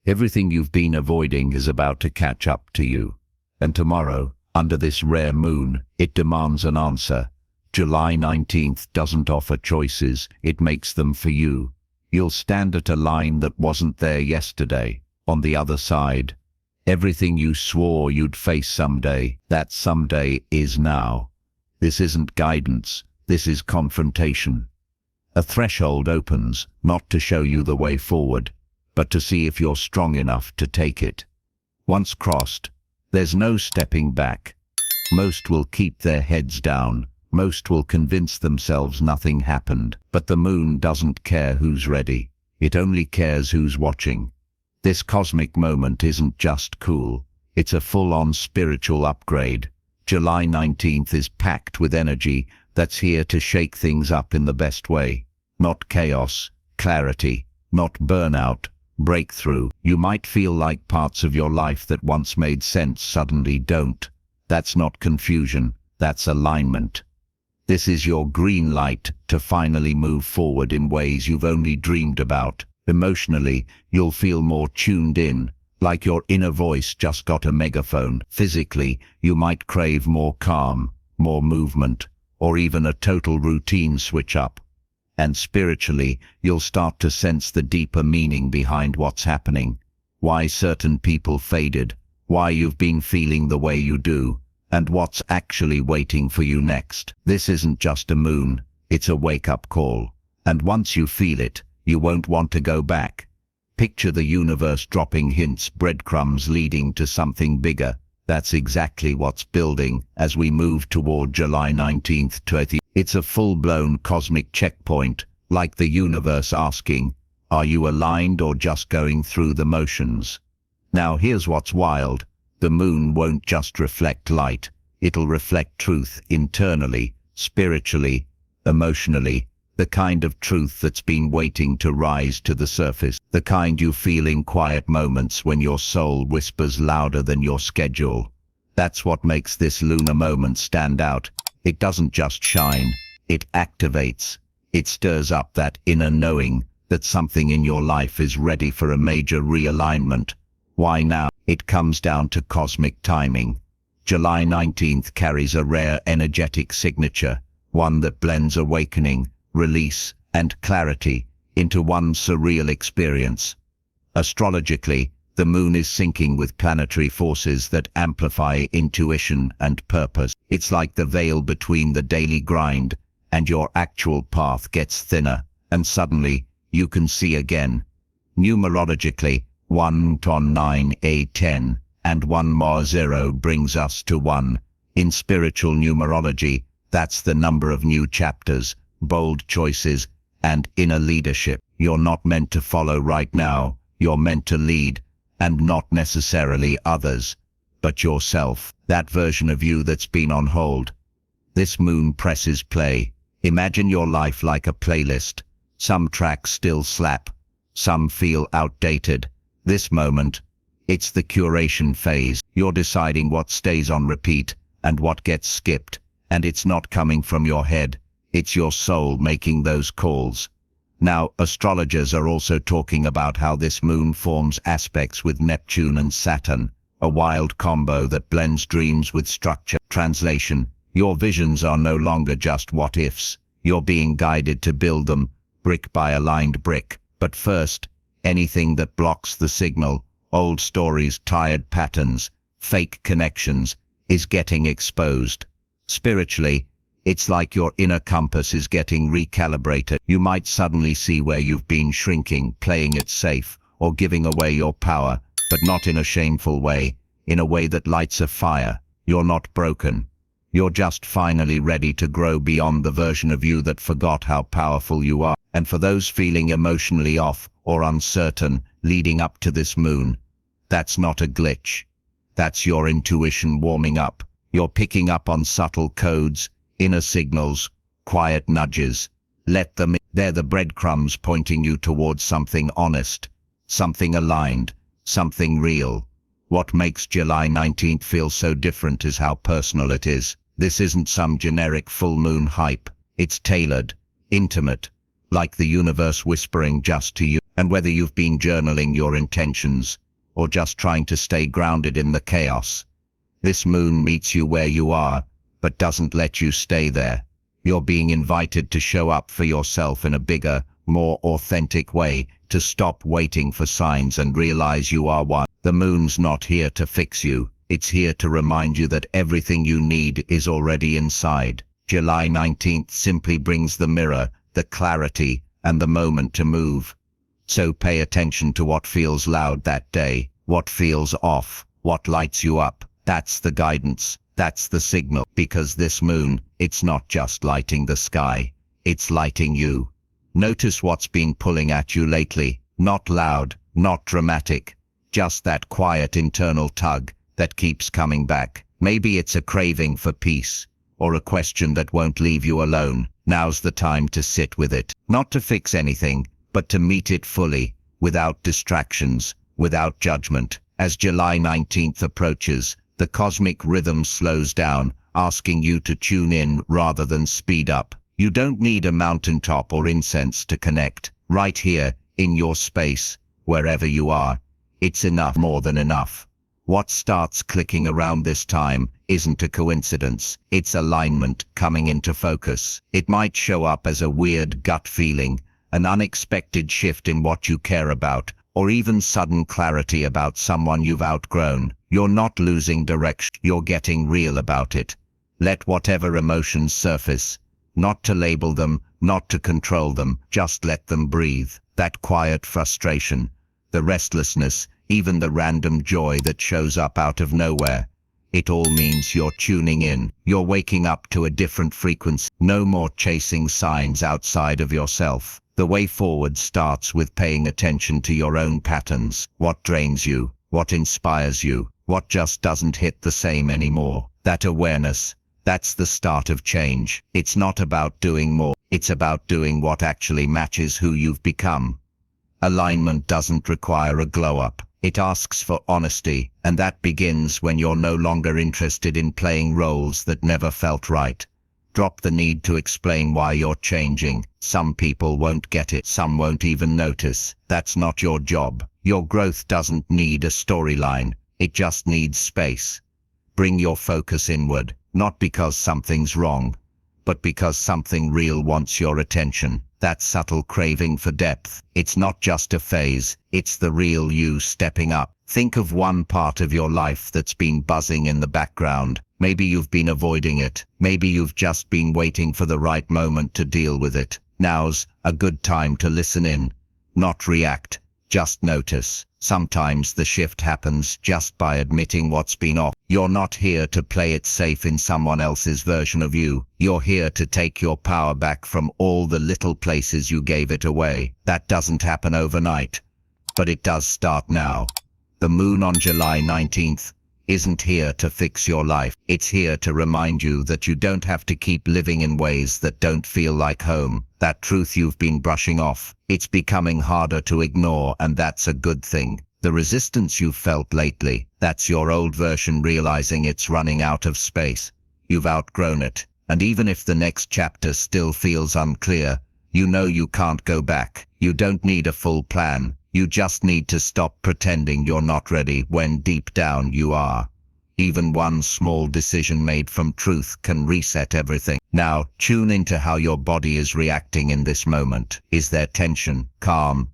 Everything you've been avoiding is about to catch up to you. And tomorrow, under this rare moon, it demands an answer. July 19th doesn't offer choices, it makes them for you. You'll stand at a line that wasn't there yesterday. On the other side, everything you swore you'd face someday, that someday is now. This isn't guidance, this is confrontation. A threshold opens, not to show you the way forward, but to see if you're strong enough to take it. Once crossed, there's no stepping back. Most will keep their heads down, most will convince themselves nothing happened, but the moon doesn't care who's ready, it only cares who's watching. This cosmic moment isn't just cool, it's a full-on spiritual upgrade. July 19th is packed with energy that's here to shake things up in the best way. Not chaos, clarity, not burnout, breakthrough. You might feel like parts of your life that once made sense suddenly don't. That's not confusion, that's alignment. This is your green light to finally move forward in ways you've only dreamed about. Emotionally, you'll feel more tuned in, like your inner voice just got a megaphone. Physically, you might crave more calm, more movement, or even a total routine switch up. And spiritually, you'll start to sense the deeper meaning behind what's happening. Why certain people faded, why you've been feeling the way you do, and what's actually waiting for you next. This isn't just a moon, it's a wake-up call. And once you feel it, you won't want to go back. Picture the universe dropping hints, breadcrumbs leading to something bigger. That's exactly what's building as we move toward July 19th to 30th. It's a full-blown cosmic checkpoint, like the universe asking, are you aligned or just going through the motions? Now here's what's wild. The moon won't just reflect light, it'll reflect truth internally, spiritually, emotionally, the kind of truth that's been waiting to rise to the surface, the kind you feel in quiet moments when your soul whispers louder than your schedule. That's what makes this lunar moment stand out. It doesn't just shine, it activates. It stirs up that inner knowing that something in your life is ready for a major realignment. Why now? It comes down to cosmic timing. July 19th carries a rare energetic signature, one that blends awakening, release, and clarity into one surreal experience. Astrologically, the moon is syncing with planetary forces that amplify intuition and purpose. It's like the veil between the daily grind and your actual path gets thinner, and suddenly, you can see again. Numerologically, 1 ton 9 a 10, and 1 more 0 brings us to 1. In spiritual numerology, that's the number of new chapters, bold choices, and inner leadership. You're not meant to follow right now, you're meant to lead, and not necessarily others, but yourself, that version of you that's been on hold. This moon presses play. Imagine your life like a playlist. Some tracks still slap, some feel outdated. This moment, it's the curation phase. You're deciding what stays on repeat and what gets skipped, and it's not coming from your head. It's your soul making those calls. Now, astrologers are also talking about how this moon forms aspects with Neptune and Saturn, a wild combo that blends dreams with structure. Translation: your visions are no longer just what-ifs. You're being guided to build them, brick by aligned brick. But first, anything that blocks the signal, old stories, tired patterns, fake connections, is getting exposed. Spiritually, it's like your inner compass is getting recalibrated. You might suddenly see where you've been shrinking, playing it safe, or giving away your power, but not in a shameful way, in a way that lights a fire. You're not broken. You're just finally ready to grow beyond the version of you that forgot how powerful you are. And for those feeling emotionally off or uncertain leading up to this moon, that's not a glitch. That's your intuition warming up. You're picking up on subtle codes, inner signals, quiet nudges. Let them in. They're the breadcrumbs pointing you towards something honest, something aligned, something real. What makes July 19th feel so different is how personal it is. This isn't some generic full moon hype. It's tailored, intimate, like the universe whispering just to you. And whether you've been journaling your intentions, or just trying to stay grounded in the chaos, this moon meets you where you are, but doesn't let you stay there. You're being invited to show up for yourself in a bigger, more authentic way, to stop waiting for signs and realize you are one. The moon's not here to fix you, it's here to remind you that everything you need is already inside. July 19th simply brings the mirror, the clarity, and the moment to move. So pay attention to what feels loud that day, what feels off, what lights you up. That's the guidance, that's the signal. Because this moon, it's not just lighting the sky, it's lighting you. Notice what's been pulling at you lately, not loud, not dramatic, just that quiet internal tug that keeps coming back. Maybe it's a craving for peace, or a question that won't leave you alone. Now's the time to sit with it, not to fix anything, but to meet it fully, without distractions, without judgment. As July 19th approaches, the cosmic rhythm slows down, asking you to tune in rather than speed up. You don't need a mountaintop or incense to connect. Right here, in your space, wherever you are, it's enough, more than enough. What starts clicking around this time isn't a coincidence, it's alignment coming into focus. It might show up as a weird gut feeling, an unexpected shift in what you care about, or even sudden clarity about someone you've outgrown. You're not losing direction, you're getting real about it. Let whatever emotions surface, not to label them, not to control them, just let them breathe. That quiet frustration, the restlessness, even the random joy that shows up out of nowhere. It all means you're tuning in, you're waking up to a different frequency. No more chasing signs outside of yourself. The way forward starts with paying attention to your own patterns. What drains you? What inspires you? What just doesn't hit the same anymore? That awareness, that's the start of change. It's not about doing more, it's about doing what actually matches who you've become. Alignment doesn't require a glow-up. It asks for honesty, and that begins when you're no longer interested in playing roles that never felt right. Drop the need to explain why you're changing. Some people won't get it, some won't even notice. That's not your job. Your growth doesn't need a storyline, it just needs space. Bring your focus inward, not because something's wrong, but because something real wants your attention. That subtle craving for depth, it's not just a phase, it's the real you stepping up. Think of one part of your life that's been buzzing in the background. Maybe you've been avoiding it. Maybe you've just been waiting for the right moment to deal with it. Now's a good time to listen in, not react, just notice. Sometimes the shift happens just by admitting what's been off. You're not here to play it safe in someone else's version of you. You're here to take your power back from all the little places you gave it away. That doesn't happen overnight, but it does start now. The moon on July 19th isn't here to fix your life. It's here to remind you that you don't have to keep living in ways that don't feel like home. That truth you've been brushing off, it's becoming harder to ignore, and that's a good thing. The resistance you've felt lately, that's your old version realizing it's running out of space. You've outgrown it, and even if the next chapter still feels unclear, you know you can't go back. You don't need a full plan. You just need to stop pretending you're not ready when deep down you are. Even one small decision made from truth can reset everything. Now, tune into how your body is reacting in this moment. Is there tension, calm,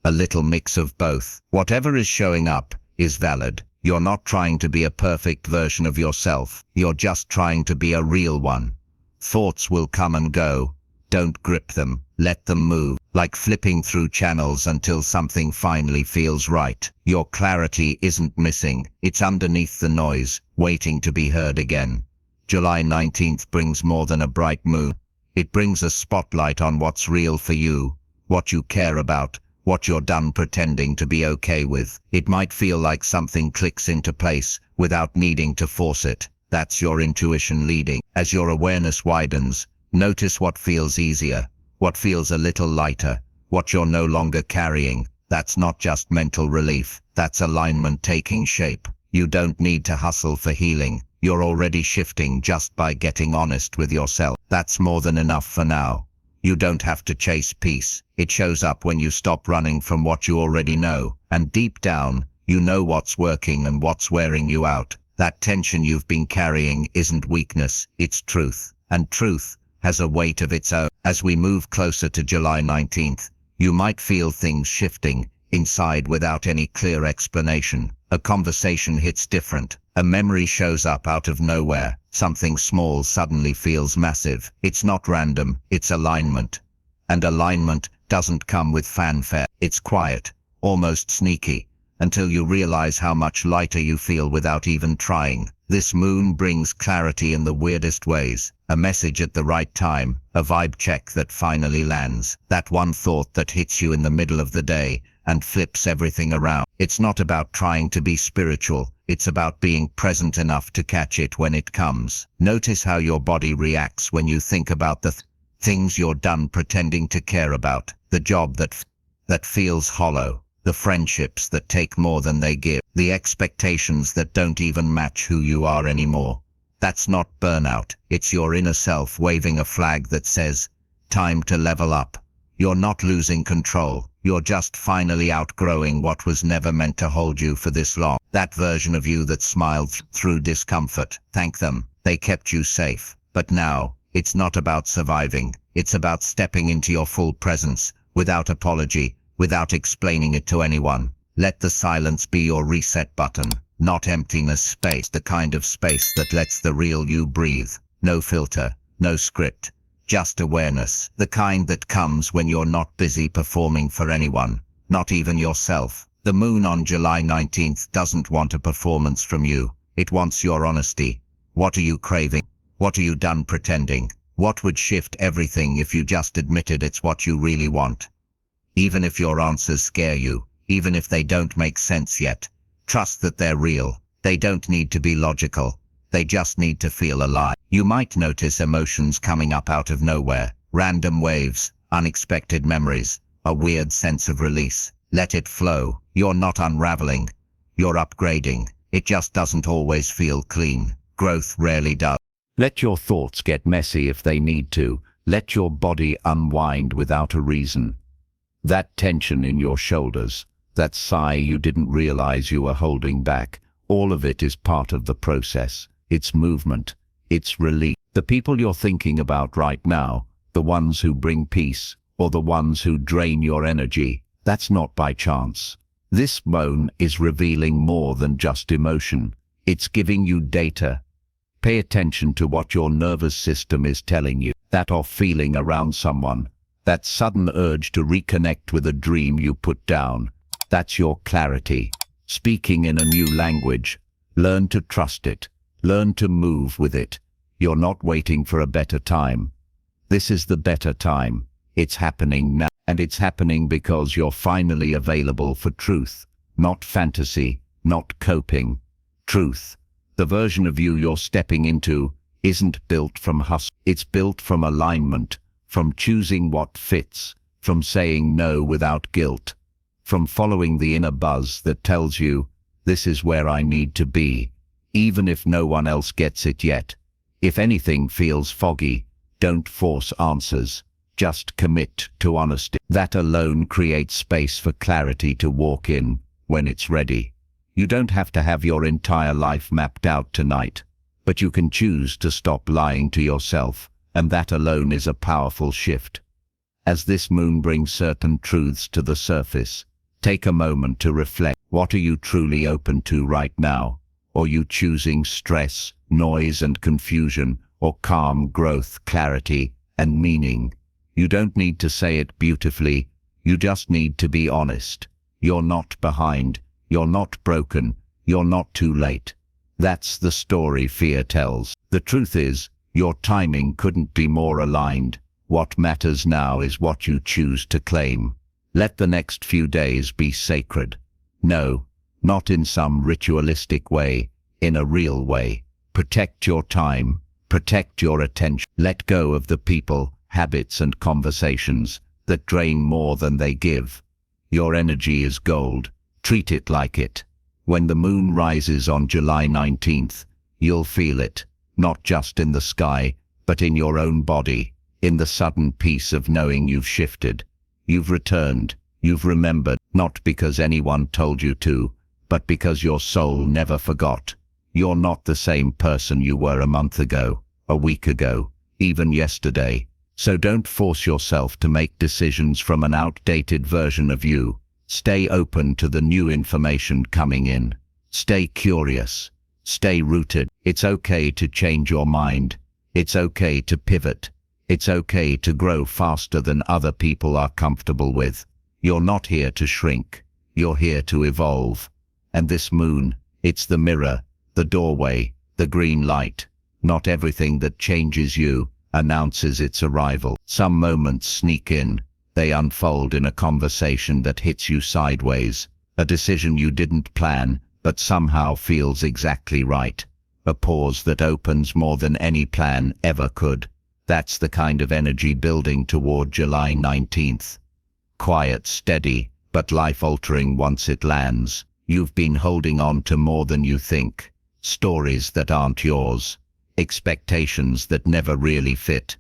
a little mix of both? Whatever is showing up is valid. You're not trying to be a perfect version of yourself. You're just trying to be a real one. Thoughts will come and go. Don't grip them. Let them move, like flipping through channels until something finally feels right. Your clarity isn't missing, it's underneath the noise, waiting to be heard again. July 19th brings more than a bright moon. It brings a spotlight on what's real for you, what you care about, what you're done pretending to be okay with. It might feel like something clicks into place without needing to force it. That's your intuition leading. As your awareness widens, notice what feels easier, what feels a little lighter, what you're no longer carrying. That's not just mental relief, that's alignment taking shape. You don't need to hustle for healing. You're already shifting just by getting honest with yourself. That's more than enough for now. You don't have to chase peace. It shows up when you stop running from what you already know, and deep down, you know what's working and what's wearing you out. That tension you've been carrying isn't weakness, it's truth. And truth has a weight of its own. As we move closer to July 19th, you might feel things shifting inside without any clear explanation. A conversation hits different. A memory shows up out of nowhere. Something small suddenly feels massive. It's not random, it's alignment. And alignment doesn't come with fanfare. It's quiet, almost sneaky, until you realize how much lighter you feel without even trying. This moon brings clarity in the weirdest ways. A message at the right time, a vibe check that finally lands. That one thought that hits you in the middle of the day and flips everything around. It's not about trying to be spiritual, it's about being present enough to catch it when it comes. Notice how your body reacts when you think about the things you're done pretending to care about, the job that feels hollow, the friendships that take more than they give, the expectations that don't even match who you are anymore. That's not burnout, it's your inner self waving a flag that says, time to level up. You're not losing control, you're just finally outgrowing what was never meant to hold you for this long. That version of you that smiled through discomfort, thank them, they kept you safe. But now, it's not about surviving, it's about stepping into your full presence, without apology, without explaining it to anyone. Let the silence be your reset button, not emptiness space, the kind of space that lets the real you breathe. No filter, no script, just awareness, the kind that comes when you're not busy performing for anyone, not even yourself. The moon on July 19th doesn't want a performance from you, it wants your honesty. What are you craving? What are you done pretending? What would shift everything if you just admitted it's what you really want? Even if your answers scare you, even if they don't make sense yet, trust that they're real. They don't need to be logical. They just need to feel alive. You might notice emotions coming up out of nowhere, random waves, unexpected memories, a weird sense of release. Let it flow. You're not unraveling. You're upgrading. It just doesn't always feel clean. Growth rarely does. Let your thoughts get messy if they need to. Let your body unwind without a reason. That tension in your shoulders, that sigh you didn't realize you were holding back, all of it is part of the process. It's movement. It's relief. The people you're thinking about right now, the ones who bring peace, or the ones who drain your energy, that's not by chance. This moan is revealing more than just emotion. It's giving you data. Pay attention to what your nervous system is telling you. That off feeling around someone, that sudden urge to reconnect with a dream you put down, that's your clarity. Speaking in a new language, learn to trust it. Learn to move with it. You're not waiting for a better time. This is the better time. It's happening now. And it's happening because you're finally available for truth. Not fantasy, not coping. Truth. The version of you you're stepping into isn't built from hustle. It's built from alignment, from choosing what fits, from saying no without guilt, from following the inner buzz that tells you, this is where I need to be, even if no one else gets it yet. If anything feels foggy, don't force answers. Just commit to honesty. That alone creates space for clarity to walk in when it's ready. You don't have to have your entire life mapped out tonight, but you can choose to stop lying to yourself, and that alone is a powerful shift. As this moon brings certain truths to the surface, take a moment to reflect. What are you truly open to right now? Are you choosing stress, noise and confusion, or calm, growth, clarity, and meaning? You don't need to say it beautifully, you just need to be honest. You're not behind, you're not broken, you're not too late. That's the story fear tells. The truth is, your timing couldn't be more aligned. What matters now is what you choose to claim. Let the next few days be sacred. No, not in some ritualistic way, in a real way. Protect your time, protect your attention. Let go of the people, habits and conversations that drain more than they give. Your energy is gold. Treat it like it. When the moon rises on July 19th, you'll feel it, not just in the sky, but in your own body, in the sudden peace of knowing you've shifted. You've returned. You've remembered, not because anyone told you to, but because your soul never forgot. You're not the same person you were a month ago, a week ago, even yesterday. So don't force yourself to make decisions from an outdated version of you. Stay open to the new information coming in. Stay curious. Stay rooted. It's okay to change your mind. It's okay to pivot. It's okay to grow faster than other people are comfortable with. You're not here to shrink. You're here to evolve. And this moon, it's the mirror, the doorway, the green light. Not everything that changes you announces its arrival. Some moments sneak in. They unfold in a conversation that hits you sideways. A decision you didn't plan, but somehow feels exactly right. A pause that opens more than any plan ever could. That's the kind of energy building toward July 19th. Quiet, steady, but life-altering once it lands. You've been holding on to more than you think. Stories that aren't yours. Expectations that never really fit.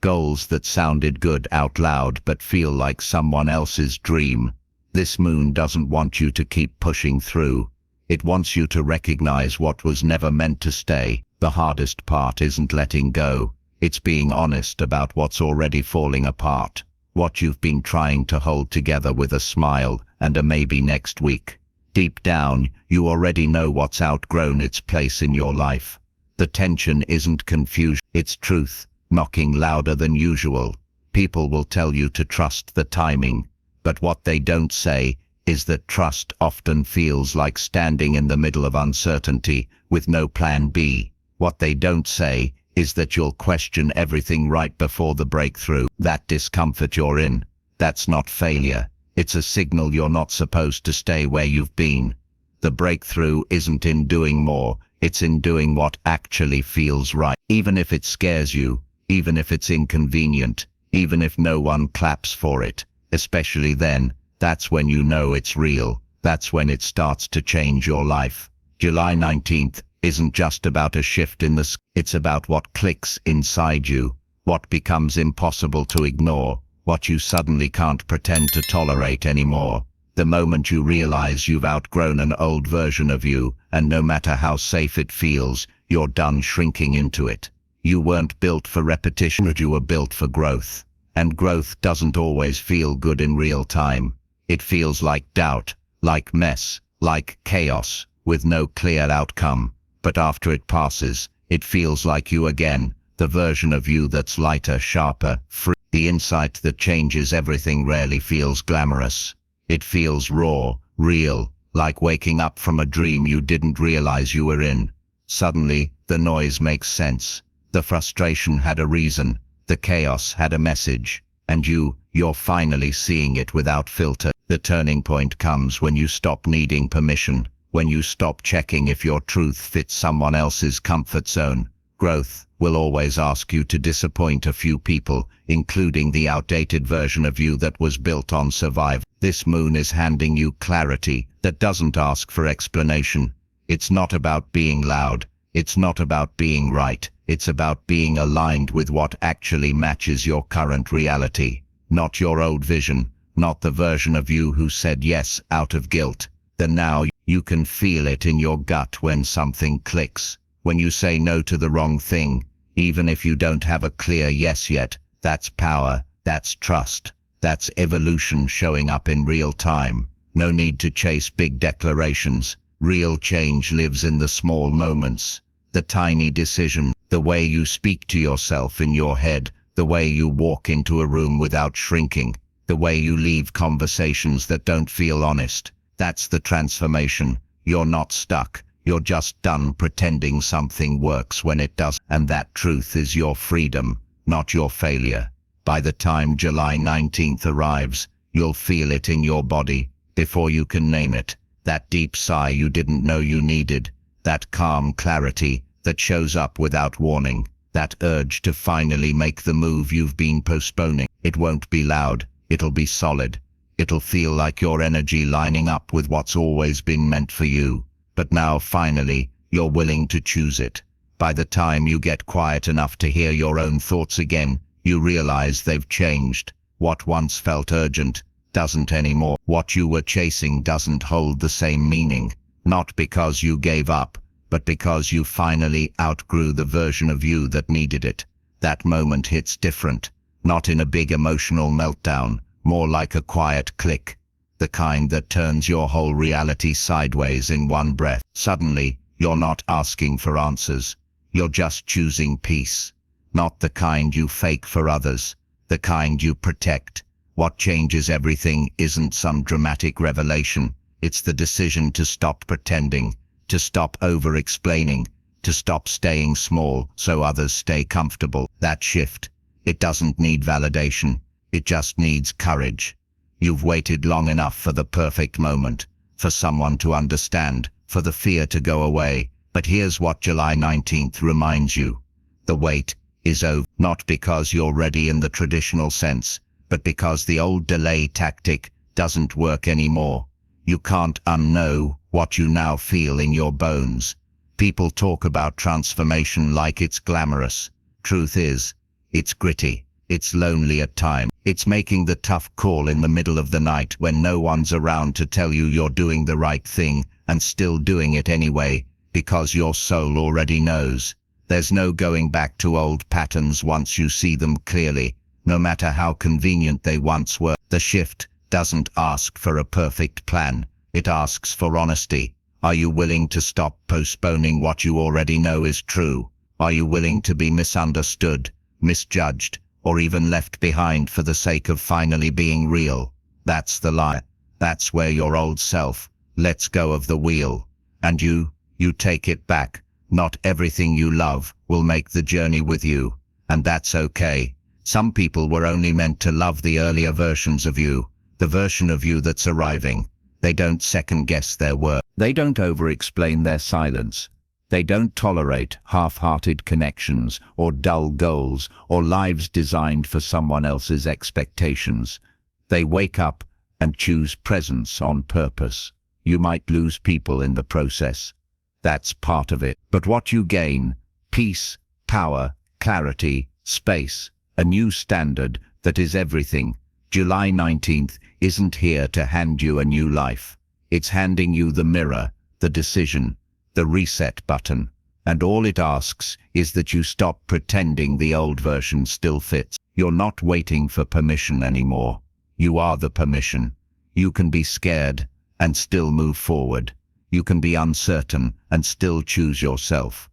Goals that sounded good out loud but feel like someone else's dream. This moon doesn't want you to keep pushing through. It wants you to recognize what was never meant to stay. The hardest part isn't letting go. It's being honest about what's already falling apart. What you've been trying to hold together with a smile and a maybe next week. Deep down, you already know what's outgrown its place in your life. The tension isn't confusion, it's truth, knocking louder than usual. People will tell you to trust the timing, but what they don't say is that trust often feels like standing in the middle of uncertainty with no plan B. What they don't say is that you'll question everything right before the breakthrough. That discomfort you're in, that's not failure. It's a signal you're not supposed to stay where you've been. The breakthrough isn't in doing more, it's in doing what actually feels right. Even if it scares you, even if it's inconvenient, even if no one claps for it, especially then, that's when you know it's real. That's when it starts to change your life. July 19th isn't just about a shift in the sky, it's about what clicks inside you, what becomes impossible to ignore, what you suddenly can't pretend to tolerate anymore. The moment you realize you've outgrown an old version of you, and no matter how safe it feels, you're done shrinking into it. You weren't built for repetition, but you were built for growth. And growth doesn't always feel good in real time. It feels like doubt, like mess, like chaos, with no clear outcome. But after it passes, it feels like you again, the version of you that's lighter, sharper, free. The insight that changes everything rarely feels glamorous. It feels raw, real, like waking up from a dream you didn't realize you were in. Suddenly, the noise makes sense. The frustration had a reason. The chaos had a message. And you're finally seeing it without filter. The turning point comes when you stop needing permission. When you stop checking if your truth fits someone else's comfort zone. Growth will always ask you to disappoint a few people, including the outdated version of you that was built on survival. This moon is handing you clarity that doesn't ask for explanation. It's not about being loud. It's not about being right. It's about being aligned with what actually matches your current reality. Not your old vision, not the version of you who said yes out of guilt. Then now you can feel it in your gut when something clicks. When you say no to the wrong thing, even if you don't have a clear yes yet, that's power, that's trust, that's evolution showing up in real time. No need to chase big declarations. Real change lives in the small moments. The tiny decision, the way you speak to yourself in your head, the way you walk into a room without shrinking, the way you leave conversations that don't feel honest. That's the transformation. You're not stuck. You're just done pretending something works when it does. And that truth is your freedom, not your failure. By the time July 19th arrives, you'll feel it in your body before you can name it. That deep sigh you didn't know you needed. That calm clarity that shows up without warning. That urge to finally make the move you've been postponing. It won't be loud. It'll be solid. It'll feel like your energy lining up with what's always been meant for you. But now, finally, you're willing to choose it. By the time you get quiet enough to hear your own thoughts again, You realize they've changed. What once felt urgent doesn't anymore. What you were chasing doesn't hold the same meaning. Not because you gave up, but because you finally outgrew the version of you that needed it. That moment hits different. Not in a big emotional meltdown, more like a quiet click. The kind that turns your whole reality sideways in one breath. Suddenly, you're not asking for answers. You're just choosing peace. Not the kind you fake for others, the kind you protect. What changes everything isn't some dramatic revelation. It's the decision to stop pretending, to stop over-explaining, to stop staying small so others stay comfortable. That shift, it doesn't need validation. It just needs courage. You've waited long enough for the perfect moment, for someone to understand, for the fear to go away. But here's what July 19th reminds you. The wait is over, not because you're ready in the traditional sense, but because the old delay tactic doesn't work anymore. You can't unknow what you now feel in your bones. People talk about transformation like it's glamorous. Truth is, it's gritty. It's lonely at times. It's making the tough call in the middle of the night when no one's around to tell you you're doing the right thing and still doing it anyway, because your soul already knows. There's no going back to old patterns once you see them clearly, no matter how convenient they once were. The shift doesn't ask for a perfect plan. It asks for honesty. Are you willing to stop postponing what you already know is true? Are you willing to be misunderstood, misjudged, or even left behind for the sake of finally being real? That's the lie. That's where your old self lets go of the wheel. And you take it back. Not everything you love will make the journey with you. And that's okay. Some people were only meant to love the earlier versions of you, the version of you that's arriving. They don't second-guess their work. They don't over-explain their silence. They don't tolerate half-hearted connections or dull goals or lives designed for someone else's expectations. They wake up and choose presence on purpose. You might lose people in the process. That's part of it. But what you gain, peace, power, clarity, space, a new standard that is everything. July 19th isn't here to hand you a new life. It's handing you the mirror, the decision, the reset button. And all it asks is that you stop pretending the old version still fits. You're not waiting for permission anymore. You are the permission. You can be scared and still move forward. You can be uncertain and still choose yourself.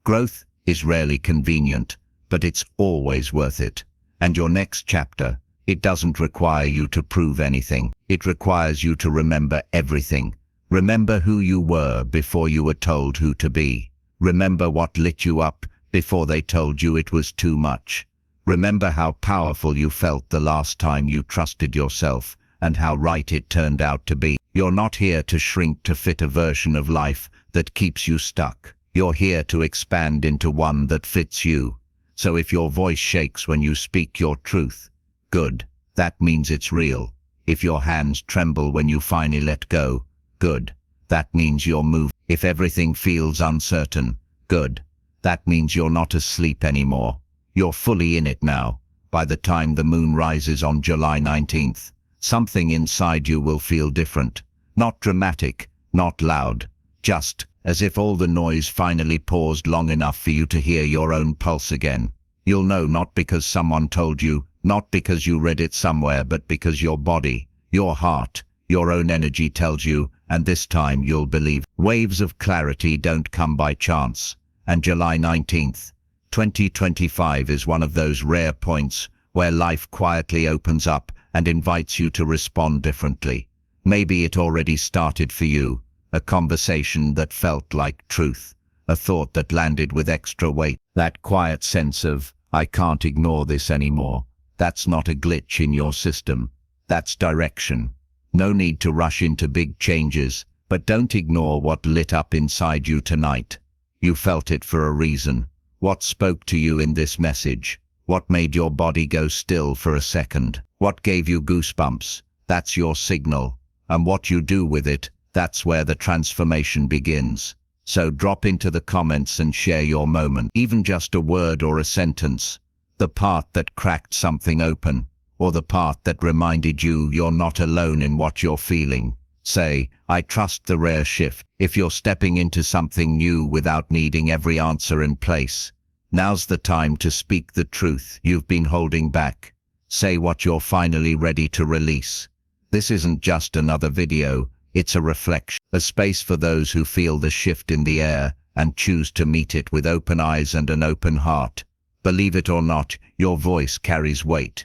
Growth is rarely convenient, but it's always worth it. And your next chapter, it doesn't require you to prove anything. It requires you to remember everything. Remember who you were before you were told who to be. Remember what lit you up before they told you it was too much. Remember how powerful you felt the last time you trusted yourself and how right it turned out to be. You're not here to shrink to fit a version of life that keeps you stuck. You're here to expand into one that fits you. So if your voice shakes when you speak your truth, good. That means it's real. If your hands tremble when you finally let go, good. That means you're moving. If everything feels uncertain, good. That means you're not asleep anymore. You're fully in it now. By the time the moon rises on July 19th, something inside you will feel different. Not dramatic, not loud, just as if all the noise finally paused long enough for you to hear your own pulse again. You'll know not because someone told you, not because you read it somewhere, but because your body, your heart, your own energy tells you, and this time you'll believe. Waves of clarity don't come by chance, and July 19th, 2025 is one of those rare points where life quietly opens up and invites you to respond differently. Maybe it already started for you, a conversation that felt like truth, a thought that landed with extra weight. That quiet sense of, I can't ignore this anymore. That's not a glitch in your system. That's direction. No need to rush into big changes, but don't ignore what lit up inside you tonight. You felt it for a reason. What spoke to you in this message? What made your body go still for a second? What gave you goosebumps? That's your signal. And what you do with it, that's where the transformation begins. So drop into the comments and share your moment, even just a word or a sentence. The part that cracked something open, or the part that reminded you you're not alone in what you're feeling. Say, I trust the rare shift. If you're stepping into something new without needing every answer in place, now's the time to speak the truth you've been holding back. Say what you're finally ready to release. This isn't just another video, it's a reflection, a space for those who feel the shift in the air and choose to meet it with open eyes and an open heart. Believe it or not, your voice carries weight.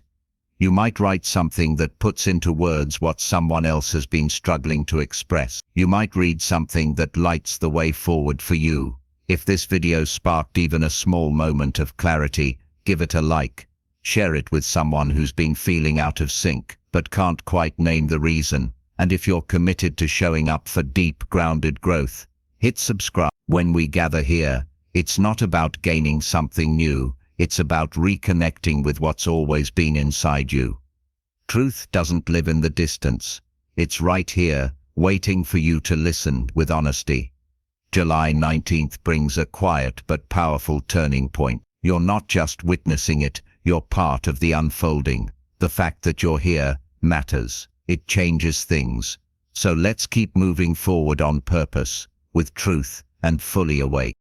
You might write something that puts into words what someone else has been struggling to express. You might read something that lights the way forward for you. If this video sparked even a small moment of clarity, give it a like. Share it with someone who's been feeling out of sync, but can't quite name the reason. And if you're committed to showing up for deep, grounded growth, hit subscribe. When we gather here, it's not about gaining something new. It's about reconnecting with what's always been inside you. Truth doesn't live in the distance. It's right here, waiting for you to listen with honesty. July 19th brings a quiet but powerful turning point. You're not just witnessing it, you're part of the unfolding. The fact that you're here matters. It changes things. So let's keep moving forward on purpose, with truth, and fully awake.